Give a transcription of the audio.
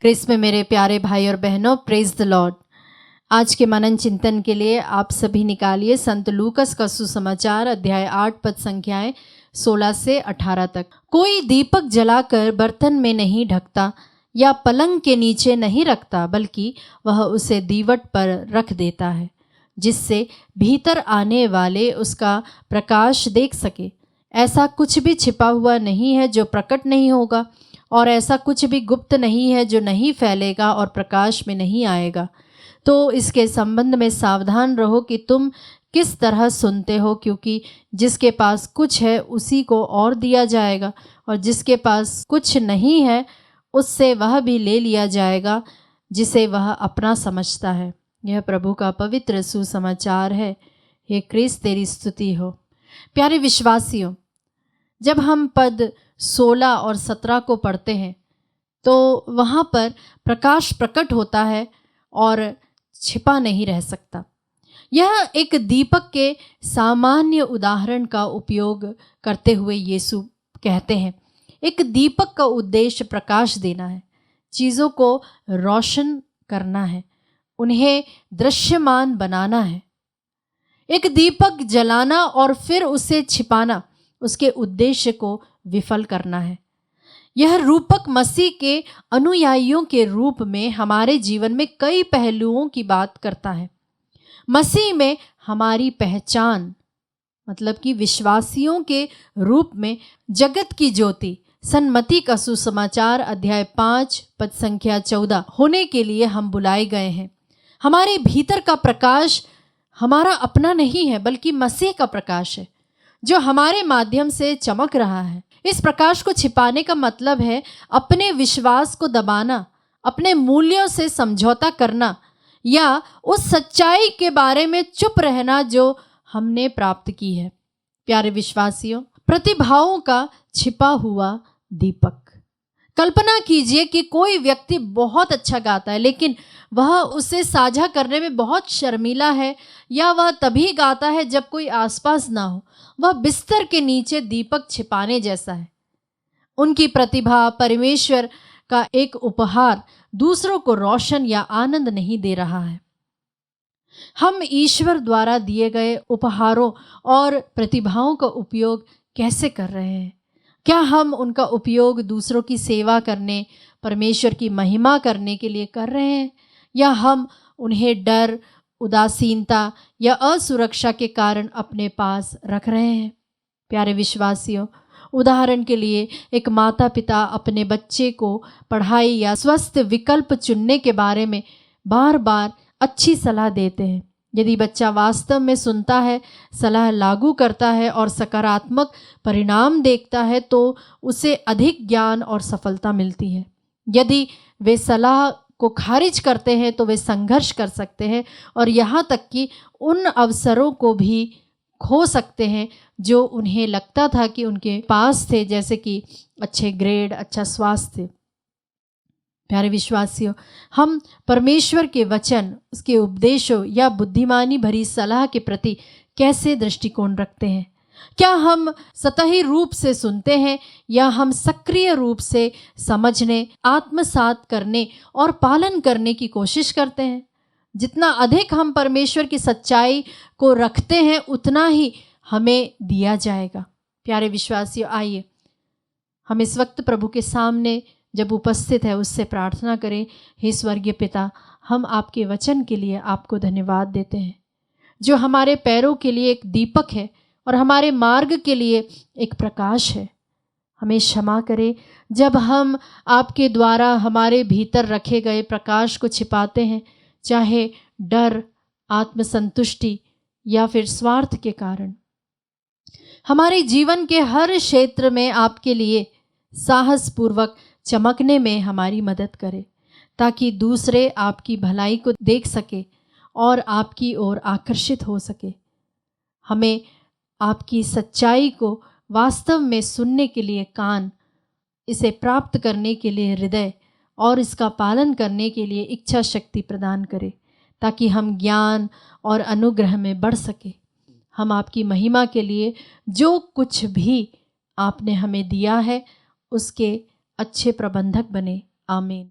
क्रिस्त में मेरे प्यारे भाई और बहनों, प्रेज द लॉर्ड। आज के मनन चिंतन के लिए आप सभी निकालिए संत लूकस का सुसमाचार अध्याय 8 पद संख्याएं 16 से 18 तक। कोई दीपक जलाकर बर्तन में नहीं ढकता या पलंग के नीचे नहीं रखता, बल्कि वह उसे दीवट पर रख देता है, जिससे भीतर आने वाले उसका प्रकाश देख सके। ऐसा कुछ भी छिपा हुआ नहीं है जो प्रकट नहीं होगा, और ऐसा कुछ भी गुप्त नहीं है जो नहीं फैलेगा और प्रकाश में नहीं आएगा। तो इसके संबंध में सावधान रहो कि तुम किस तरह सुनते हो, क्योंकि जिसके पास कुछ है उसी को और दिया जाएगा, और जिसके पास कुछ नहीं है उससे वह भी ले लिया जाएगा जिसे वह अपना समझता है। यह प्रभु का पवित्र सुसमाचार है। हे क्रिस्त, तेरी स्तुति हो। प्यारे विश्वासियों, जब हम पद 16 और 17 को पढ़ते हैं तो वहाँ पर प्रकाश प्रकट होता है और छिपा नहीं रह सकता। यह एक दीपक के सामान्य उदाहरण का उपयोग करते हुए यीशु कहते हैं, एक दीपक का उद्देश्य प्रकाश देना है, चीज़ों को रोशन करना है, उन्हें दृश्यमान बनाना है। एक दीपक जलाना और फिर उसे छिपाना उसके उद्देश्य को विफल करना है। यह रूपक मसीह के अनुयायियों के रूप में हमारे जीवन में कई पहलुओं की बात करता है। मसीह में हमारी पहचान, मतलब कि विश्वासियों के रूप में जगत की ज्योति, सन्मति का सुसमाचार अध्याय 5 पद संख्या 14 होने के लिए हम बुलाए गए हैं। हमारे भीतर का प्रकाश हमारा अपना नहीं है, बल्कि मसीह का प्रकाश है जो हमारे माध्यम से चमक रहा है। इस प्रकाश को छिपाने का मतलब है अपने विश्वास को दबाना, अपने मूल्यों से समझौता करना, या उस सच्चाई के बारे में चुप रहना जो हमने प्राप्त की है। प्यारे विश्वासियों, प्रतिभाओं का छिपा हुआ दीपक। कल्पना कीजिए कि कोई व्यक्ति बहुत अच्छा गाता है, लेकिन वह उसे साझा करने में बहुत शर्मीला है, या वह तभी गाता है जब कोई आसपास ना हो। वह बिस्तर के नीचे दीपक छिपाने जैसा है। उनकी प्रतिभा परमेश्वर का एक उपहार दूसरों को रोशन या आनंद नहीं दे रहा है। हम ईश्वर द्वारा दिए गए उपहारों और प्रतिभाओं का उपयोग कैसे कर रहे हैं? क्या हम उनका उपयोग दूसरों की सेवा करने, परमेश्वर की महिमा करने के लिए कर रहे हैं, या हम उन्हें डर, उदासीनता या असुरक्षा के कारण अपने पास रख रहे हैं? प्यारे विश्वासियों, उदाहरण के लिए एक माता पिता अपने बच्चे को पढ़ाई या स्वस्थ विकल्प चुनने के बारे में बार बार अच्छी सलाह देते हैं। यदि बच्चा वास्तव में सुनता है, सलाह लागू करता है और सकारात्मक परिणाम देखता है, तो उसे अधिक ज्ञान और सफलता मिलती है। यदि वे सलाह को खारिज करते हैं तो वे संघर्ष कर सकते हैं और यहाँ तक कि उन अवसरों को भी खो सकते हैं जो उन्हें लगता था कि उनके पास थे, जैसे कि अच्छे ग्रेड, अच्छा स्वास्थ्य। प्यारे विश्वासियों, हम परमेश्वर के वचन, उसके उपदेशों या बुद्धिमानी भरी सलाह के प्रति कैसे दृष्टिकोण रखते हैं? क्या हम सतही रूप से सुनते हैं, या हम सक्रिय रूप से समझने, आत्मसात करने और पालन करने की कोशिश करते हैं? जितना अधिक हम परमेश्वर की सच्चाई को रखते हैं, उतना ही हमें दिया जाएगा। प्यारे विश्वासियों, आइए हम इस वक्त प्रभु के सामने जब उपस्थित है उससे प्रार्थना करें। हे स्वर्गीय पिता, हम आपके वचन के लिए आपको धन्यवाद देते हैं, जो हमारे पैरों के लिए एक दीपक है और हमारे मार्ग के लिए एक प्रकाश है। हमें क्षमा करें जब हम आपके द्वारा हमारे भीतर रखे गए प्रकाश को छिपाते हैं, चाहे डर, आत्मसंतुष्टि या फिर स्वार्थ के कारण। हमारे जीवन के हर क्षेत्र में आपके लिए साहसपूर्वक चमकने में हमारी मदद करें, ताकि दूसरे आपकी भलाई को देख सके और आपकी ओर आकर्षित हो सके। हमें आपकी सच्चाई को वास्तव में सुनने के लिए कान, इसे प्राप्त करने के लिए हृदय और इसका पालन करने के लिए इच्छा शक्ति प्रदान करें, ताकि हम ज्ञान और अनुग्रह में बढ़ सके। हम आपकी महिमा के लिए जो कुछ भी आपने हमें दिया है उसके अच्छे प्रबंधक बने। आमीन।